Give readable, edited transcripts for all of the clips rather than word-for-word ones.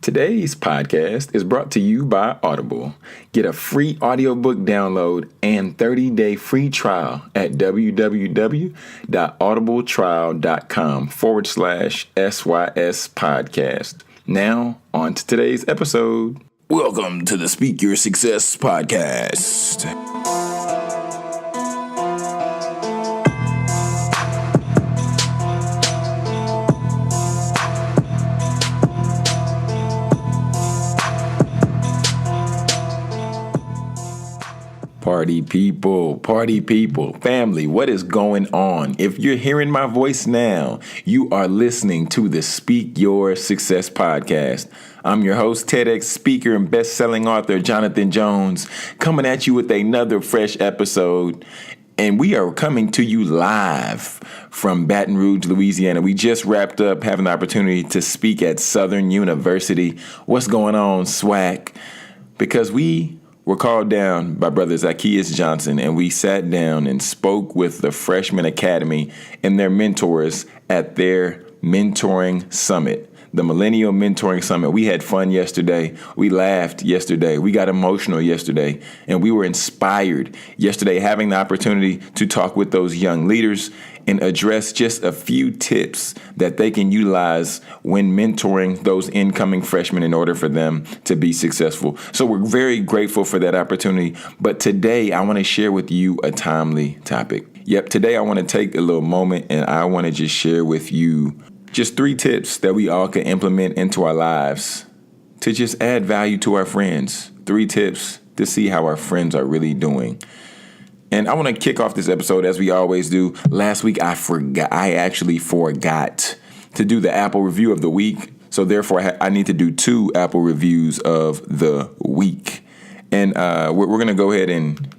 Today's podcast is brought to you by Audible. Get a free audiobook download and 30-day free trial at www.audibletrial.com/SYS podcast. Now, on to today's episode. Welcome to the Speak Your Success podcast. Party people, family, what is going on? If you're hearing my voice now, you are listening to the Speak Your Success podcast. I'm your host, TEDx speaker and best-selling author, Jonathan Jones, coming at you with another fresh episode. And we are coming to you live from Baton Rouge, Louisiana. We just wrapped up having the opportunity to speak at Southern University. What's going on, SWAC? Because we were called down by Brother Zacchaeus Johnson, and we sat down and spoke with the Freshman Academy and their mentors at their mentoring summit, the Millennial Mentoring Summit. We had fun yesterday. We laughed yesterday. We got emotional yesterday, and we were inspired yesterday having the opportunity to talk with those young leaders and address just a few tips that they can utilize when mentoring those incoming freshmen in order for them to be successful. So we're very grateful for that opportunity. But today I want to share with you a timely topic. Yep, today I want to take a little moment and I want to just share with you just 3 tips that we all can implement into our lives to just add value to our friends. 3 tips to see how our friends are really doing. And I want to kick off this episode as we always do. Last week, I actually forgot to do the Apple review of the week. So therefore, I need to do 2 Apple reviews of the week. And we're going to go ahead and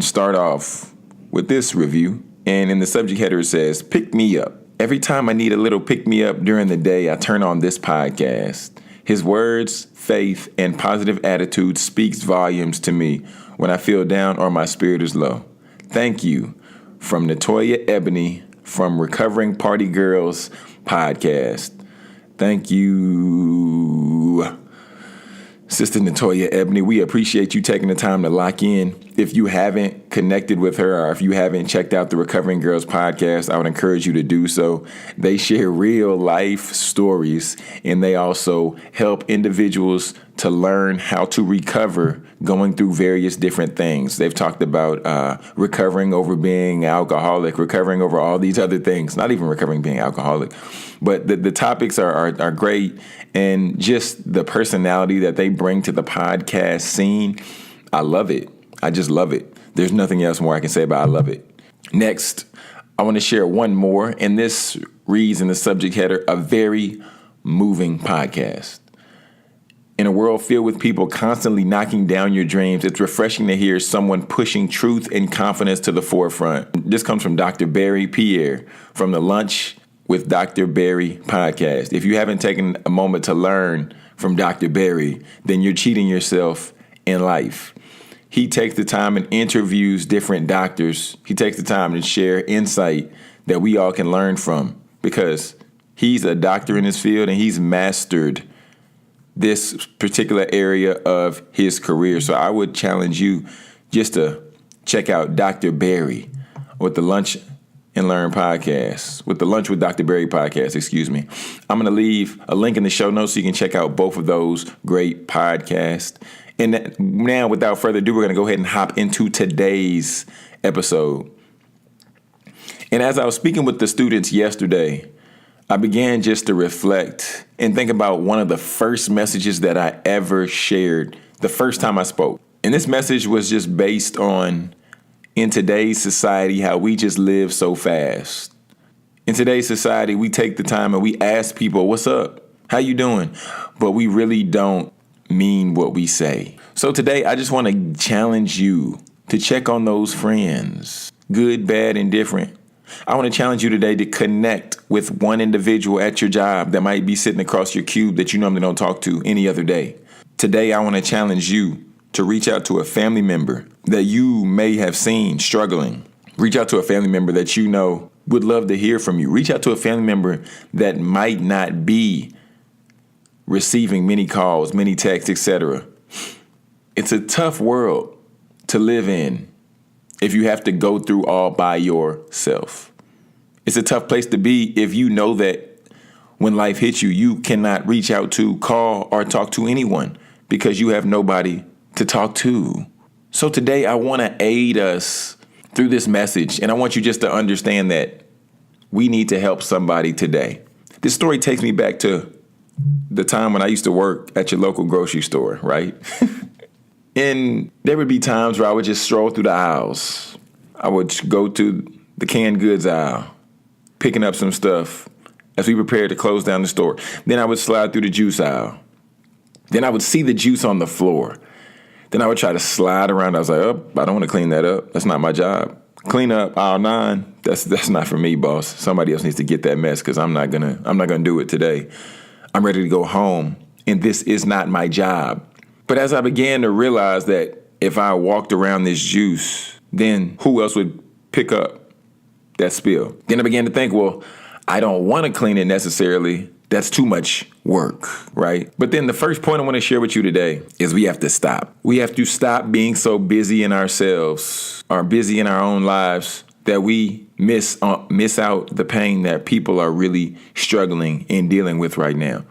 start off with this review. And in the subject header, it says, "Pick me up. Every time I need a little pick me up during the day, I turn on this podcast. His words, faith, and positive attitude speaks volumes to me when I feel down or my spirit is low. Thank you." From Natoya Ebony from Recovering Party Girls podcast. Thank you, Sister Natoya Ebony. We appreciate you taking the time to lock in. If you haven't connected with her or if you haven't checked out the Recovering Girls podcast, I would encourage you to do so. They share real life stories and they also help individuals to learn how to recover going through various different things. They've talked about recovering over being alcoholic, recovering over all these other things, not even recovering being alcoholic. But the topics are great, and just the personality that they bring to the podcast scene, I love it. I just love it. There's nothing else more I can say about I love it. Next, I want to share one more, and this reads in the subject header, "A very moving podcast." In a world filled with people constantly knocking down your dreams, it's refreshing to hear someone pushing truth and confidence to the forefront. This comes from Dr. Barry Pierre from the Lunch with Dr. Barry podcast. If you haven't taken a moment to learn from Dr. Barry, then you're cheating yourself in life. He takes the time and interviews different doctors. He takes the time to share insight that we all can learn from because he's a doctor in his field and he's mastered this particular area of his career. So I would challenge you just to check out Dr. Barry with the Lunch and Learn podcast, with the Lunch with Dr. Barry podcast, I'm going to leave a link in the show notes so you can check out both of those great podcasts. And now, without further ado, we're going to go ahead and hop into today's episode. And as I was speaking with the students yesterday, I began just to reflect and think about one of the first messages that I ever shared the first time I spoke. And this message was just based on, in today's society, how we just live so fast. In today's society, we take the time and we ask people, "What's up? How you doing?" But we really don't mean what we say. So today, I just want to challenge you to check on those friends, good, bad, and different. I want to challenge you today to connect with one individual at your job that might be sitting across your cube that you normally don't talk to any other day. Today, I want to challenge you to reach out to a family member that you may have seen struggling. Reach out to a family member that you know would love to hear from you. Reach out to a family member that might not be receiving many calls, many texts, etc. It's a tough world to live in if you have to go through all by yourself. It's a tough place to be if you know that when life hits you, you cannot reach out to, call, or talk to anyone because you have nobody to talk to. So today I want to aid us through this message, and I want you just to understand that we need to help somebody today. This story takes me back to the time when I used to work at your local grocery store, right? And there would be times where I would just stroll through the aisles. I would go to the canned goods aisle, picking up some stuff as we prepared to close down the store. Then I would slide through the juice aisle. Then I would see the juice on the floor. Then I would try to slide around. I was like, oh, I don't want to clean that up. That's not my job. Clean up aisle 9. That's not for me, boss. Somebody else needs to get that mess because I'm not gonna do it today. I'm ready to go home, and this is not my job. But as I began to realize that if I walked around this juice, then who else would pick up that spill? Then I began to think, well, I don't want to clean it necessarily. That's too much work, right? But then the first point I want to share with you today is we have to stop. We have to stop being so busy in ourselves or busy in our own lives that we miss out the pain that people are really struggling and dealing with right now.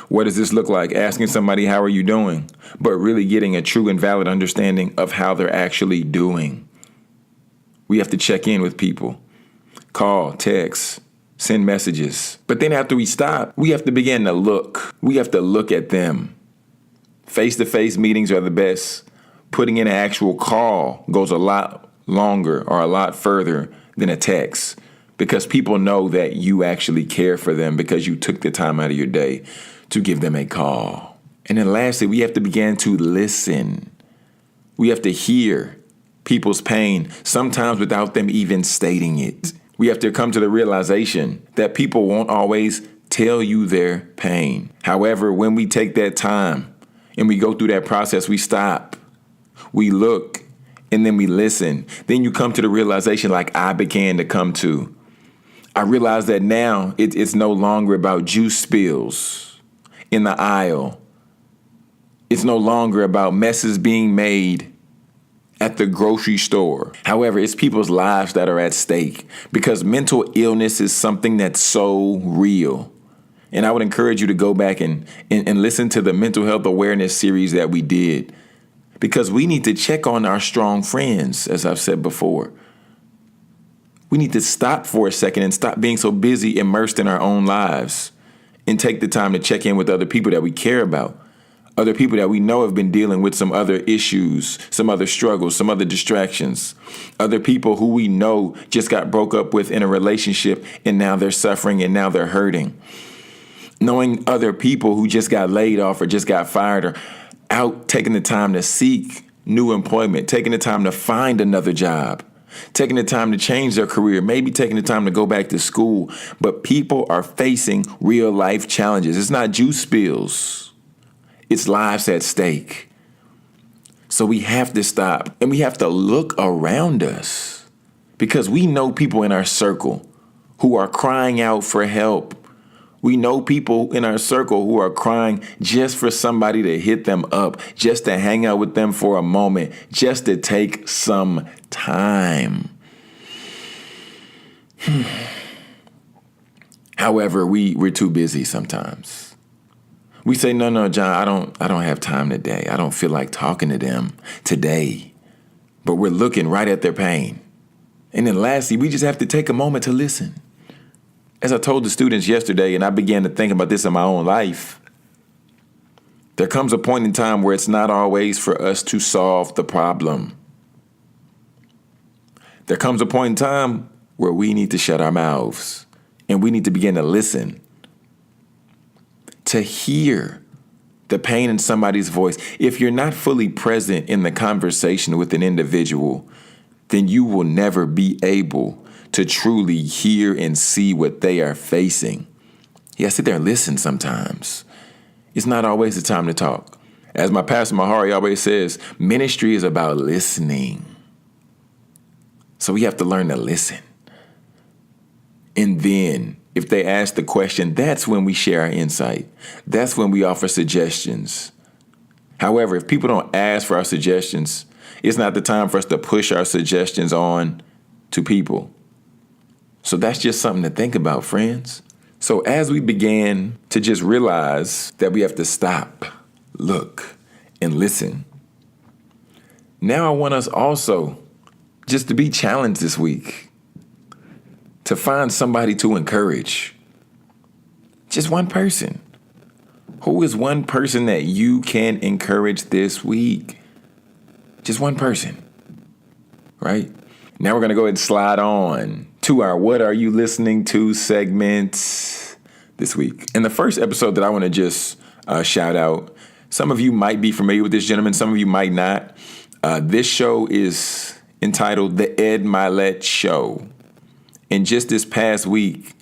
What does this look like? Asking somebody, how are you doing? But really getting a true and valid understanding of how they're actually doing. We have to check in with people, call, text, send messages. But then after we stop, we have to begin to look. We have to look at them. Face-to-face meetings are the best. Putting in an actual call goes a lot longer or a lot further than a text because people know that you actually care for them because you took the time out of your day to give them a call. And then lastly, we have to begin to listen. We have to hear people's pain, sometimes without them even stating it. We have to come to the realization that people won't always tell you their pain. However, when we take that time and we go through that process, we stop, we look, and then we listen. Then you come to the realization like I began to come to. I realize that now it's no longer about juice spills in the aisle. It's no longer about messes being made at the grocery store. However, it's people's lives that are at stake because mental illness is something that's so real. And I would encourage you to go back and listen to the mental health awareness series that we did because we need to check on our strong friends, as I've said before. We need to stop for a second and stop being so busy immersed in our own lives and take the time to check in with other people that we care about. Other people that we know have been dealing with some other issues, some other struggles, some other distractions. Other people who we know just got broke up with in a relationship and now they're suffering and now they're hurting. Knowing other people who just got laid off or just got fired or out taking the time to seek new employment, taking the time to find another job, taking the time to change their career, maybe taking the time to go back to school. But people are facing real life challenges. It's not juice spills. It's lives at stake. So we have to stop and we have to look around us because we know people in our circle who are crying out for help. We know people in our circle who are crying just for somebody to hit them up, just to hang out with them for a moment, just to take some time. However, we're too busy sometimes. We say, no, John, I don't have time today. I don't feel like talking to them today. But we're looking right at their pain. And then lastly, we just have to take a moment to listen. As I told the students yesterday, and I began to think about this in my own life, there comes a point in time where it's not always for us to solve the problem. There comes a point in time where we need to shut our mouths and we need to begin to listen. To hear the pain in somebody's voice. If you're not fully present in the conversation with an individual, then you will never be able to truly hear and see what they are facing. Yeah, sit there and listen sometimes. It's not always the time to talk. As my pastor Mahari always says, ministry is about listening. So we have to learn to listen. And then if they ask the question, that's when we share our insight. That's when we offer suggestions. However, if people don't ask for our suggestions, it's not the time for us to push our suggestions on to people. So that's just something to think about, friends. So as we began to just realize that we have to stop, look, and listen, now I want us also just to be challenged this week, to find somebody to encourage. Just one person. Who is one person that you can encourage this week? Just one person, right? Now we're going to go ahead and slide on to our What Are You Listening To segment this week. In the first episode that I want to just shout out, some of you might be familiar with this gentleman, some of you might not. This show is entitled The Mylett Show. And just this past week,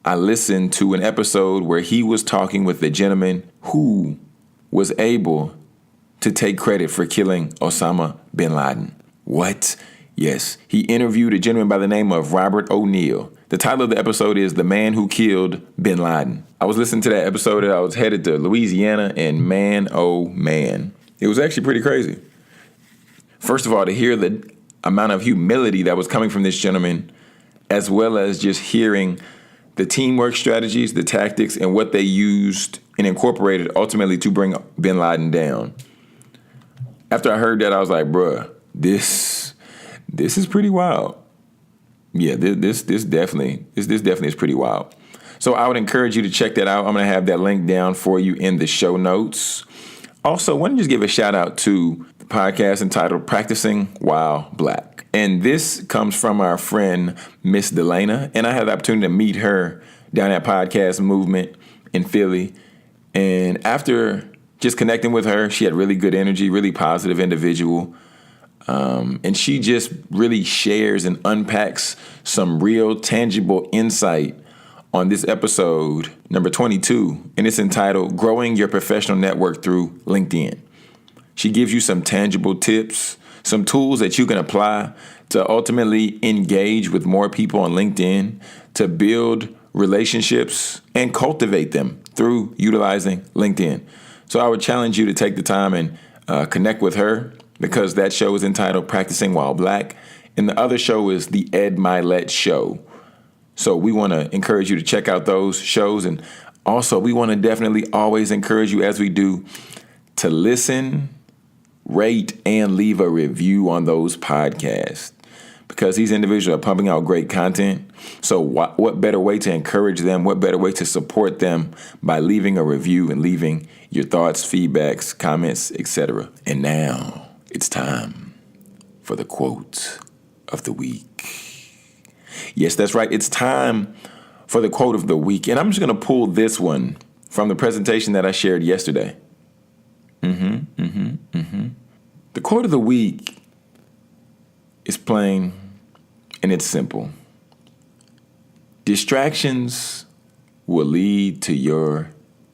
I listened to an episode where he was talking with a gentleman who was able to take credit for killing Osama bin Laden. What? Yes, he interviewed a gentleman by the name of Robert O'Neill. The title of the episode is The Man Who Killed bin Laden. I was listening to that episode and I was headed to Louisiana, and man, oh man, it was actually pretty crazy. First of all, to hear the amount of humility that was coming from this gentleman, as well as just hearing the teamwork strategies, the tactics, and what they used and incorporated ultimately to bring bin Laden down. After I heard that, I was like, bruh, this is pretty wild. Yeah, this definitely is pretty wild. So I would encourage you to check that out. I'm going to have that link down for you in the show notes. Also, I want to just give a shout out to the podcast entitled Practicing While Black. And this comes from our friend, Miss Delana. And I had the opportunity to meet her down at Podcast Movement in Philly. And after just connecting with her, she had really good energy, really positive individual. And she just really shares and unpacks some real tangible insight on this episode, number 22, and it's entitled Growing Your Professional Network Through LinkedIn. She gives you some tangible tips, some tools that you can apply to ultimately engage with more people on LinkedIn, to build relationships and cultivate them through utilizing LinkedIn. So I would challenge you to take the time and connect with her, because that show is entitled Practicing While Black, and the other show is the Mylett Show. So we want to encourage you to check out those shows. And also, we want to definitely always encourage you, as we do, to listen, rate, and leave a review on those podcasts, because these individuals are pumping out great content. So what better way to encourage them? What better way to support them by leaving a review and leaving your thoughts, feedbacks, comments, etc. And now it's time for the quote of the week. Yes, that's right. It's time for the quote of the week. And I'm just going to pull this one from the presentation that I shared yesterday. The quote of the week is plain and it's simple. Distractions will lead to your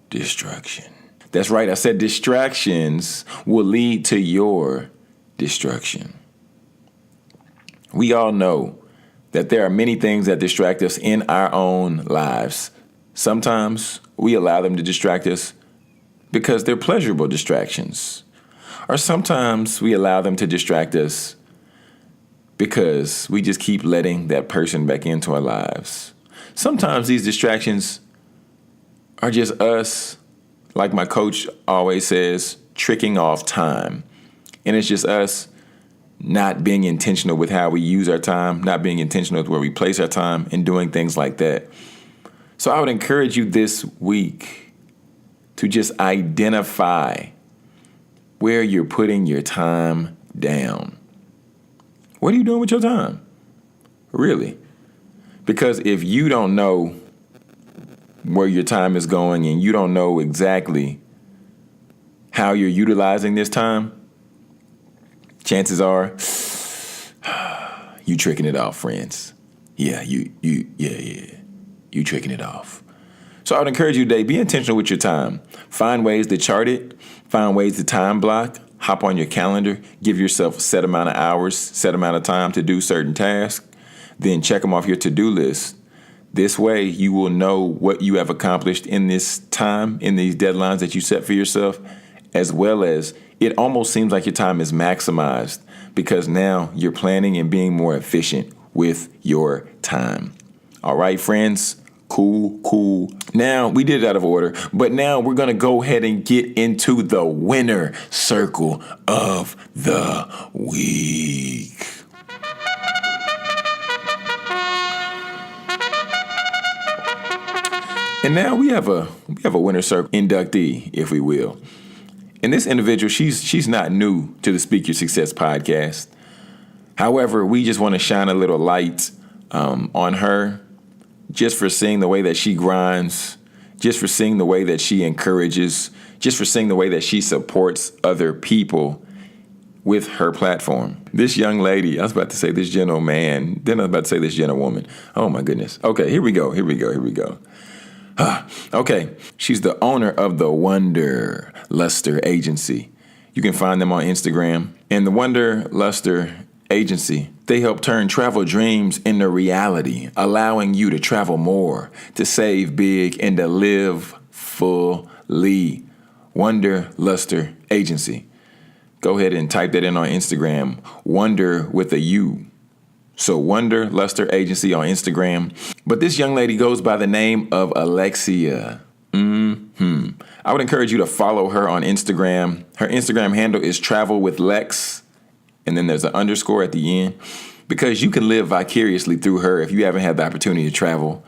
destruction. That's right. I said distractions will lead to your destruction. We all know that there are many things that distract us in our own lives. Sometimes we allow them to distract us because they're pleasurable distractions. Or sometimes we allow them to distract us because we just keep letting that person back into our lives. Sometimes these distractions are just us, like my coach always says, tricking off time. And it's just us not being intentional with how we use our time, not being intentional with where we place our time, and doing things like that. So I would encourage you this week to just identify where you're putting your time down. What are you doing with your time? Really? Because if you don't know where your time is going and you don't know exactly how you're utilizing this time, chances are you tricking it off, friends. Yeah, you tricking it off. So I would encourage you today, be intentional with your time. Find ways to chart it. Find ways to time block. Hop on your calendar. Give yourself a set amount of hours, set amount of time to do certain tasks. Then check them off your to-do list. This way, you will know what you have accomplished in this time, in these deadlines that you set for yourself, as well as it almost seems like your time is maximized because now you're planning and being more efficient with your time. All right, friends. Cool. Now, we did it out of order, but now we're going to go ahead and get into the winner circle of the week. And now we have a winner circle inductee, if we will. And this individual, she's not new to the Speak Your Success podcast. However, we just want to shine a little light on her, just for seeing the way that she grinds, just for seeing the way that she encourages, just for seeing the way that she supports other people with her platform. This young lady, I was about to say this gentleman, then I was about to say this gentlewoman. Oh my goodness. Okay, here we go. Okay, she's the owner of the Wonder Luster Agency. You can find them on Instagram. And the Wonder Luster Agency, they help turn travel dreams into reality, allowing you to travel more, to save big, and to live fully. Wonder Luster Agency. Go ahead and type that in on Instagram. Wonder with a U. So Wonder Luster Agency on Instagram. But this young lady goes by the name of Alexia. I would encourage you to follow her on Instagram. Her Instagram handle is Travel with Lex. And then there's an underscore at the end, because you can live vicariously through her if you haven't had the opportunity to travel.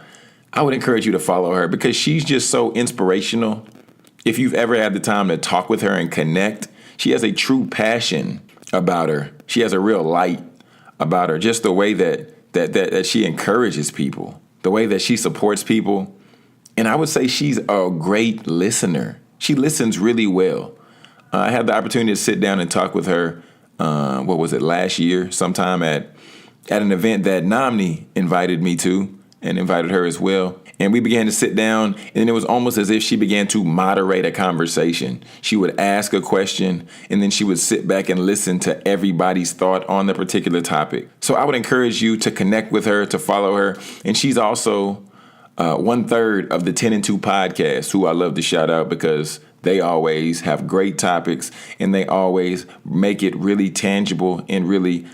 I would encourage you to follow her because she's just so inspirational. If you've ever had the time to talk with her and connect, she has a true passion about her. She has a real light about her, just the way that she encourages people, the way that she supports people. And I would say she's a great listener. She listens really well. I had the opportunity to sit down and talk with her last year, sometime at an event that Nomni invited me to and invited her as well. And we began to sit down, and it was almost as if she began to moderate a conversation. She would ask a question, and then she would sit back and listen to everybody's thought on the particular topic. So I would encourage you to connect with her, to follow her. And she's also 1/3 of the 10 and 2 podcast, who I love to shout out because they always have great topics, and they always make it really tangible and really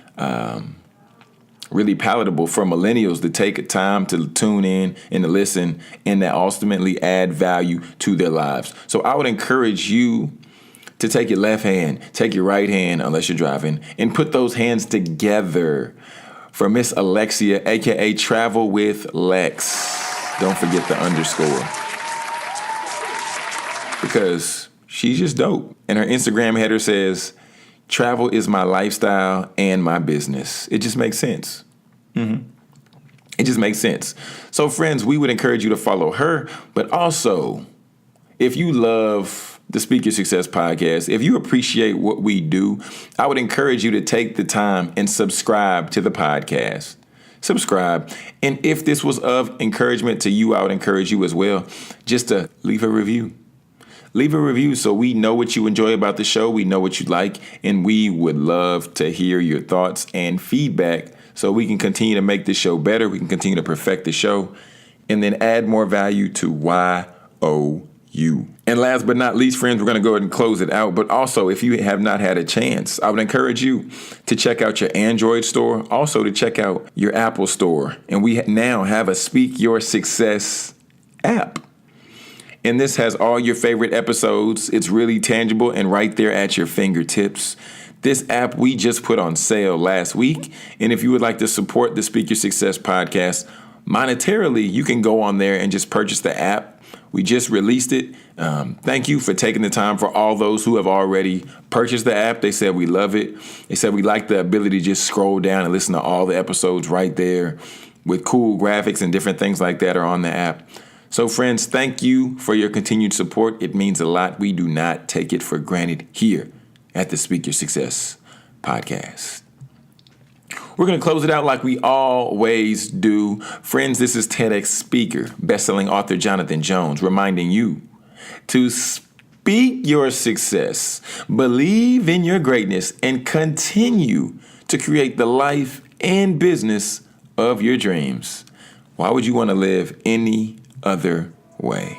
palatable for millennials to take time to tune in and to listen, and that ultimately add value to their lives. So I would encourage you to take your left hand, take your right hand, unless you're driving, and put those hands together for Miss Alexia, aka Travel with Lex. Don't forget the underscore, because she's just dope. And her Instagram header says, "Travel is my lifestyle and my business." It just makes sense. It just makes sense. So friends, we would encourage you to follow her, but also, if you love the Speak Your Success podcast, if you appreciate what we do, I would encourage you to take the time and subscribe to the podcast. Subscribe. And if this was of encouragement to you, I would encourage you as well just to leave a review. Leave a review so we know what you enjoy about the show. We know what you like, and we would love to hear your thoughts and feedback so we can continue to make this show better. We can continue to perfect the show and then add more value to YOU. And last but not least, friends, we're going to go ahead and close it out. But also, if you have not had a chance, I would encourage you to check out your Android store, also to check out your Apple store. And we now have a Speak Your Success app. And this has all your favorite episodes. It's really tangible and right there at your fingertips. This app we just put on sale last week. And if you would like to support the Speak Your Success podcast monetarily, you can go on there and just purchase the app. We just released it. Thank you for taking the time. For all those who have already purchased the app, they said we love it. They said we like the ability to just scroll down and listen to all the episodes right there with cool graphics and different things like that are on the app. So friends, thank you for your continued support. It means a lot. We do not take it for granted here at the Speak Your Success podcast. We're going to close it out like we always do. Friends, this is TEDx speaker, best-selling author Jonathan Jones, reminding you to speak your success, believe in your greatness, and continue to create the life and business of your dreams. Why would you want to live any other way?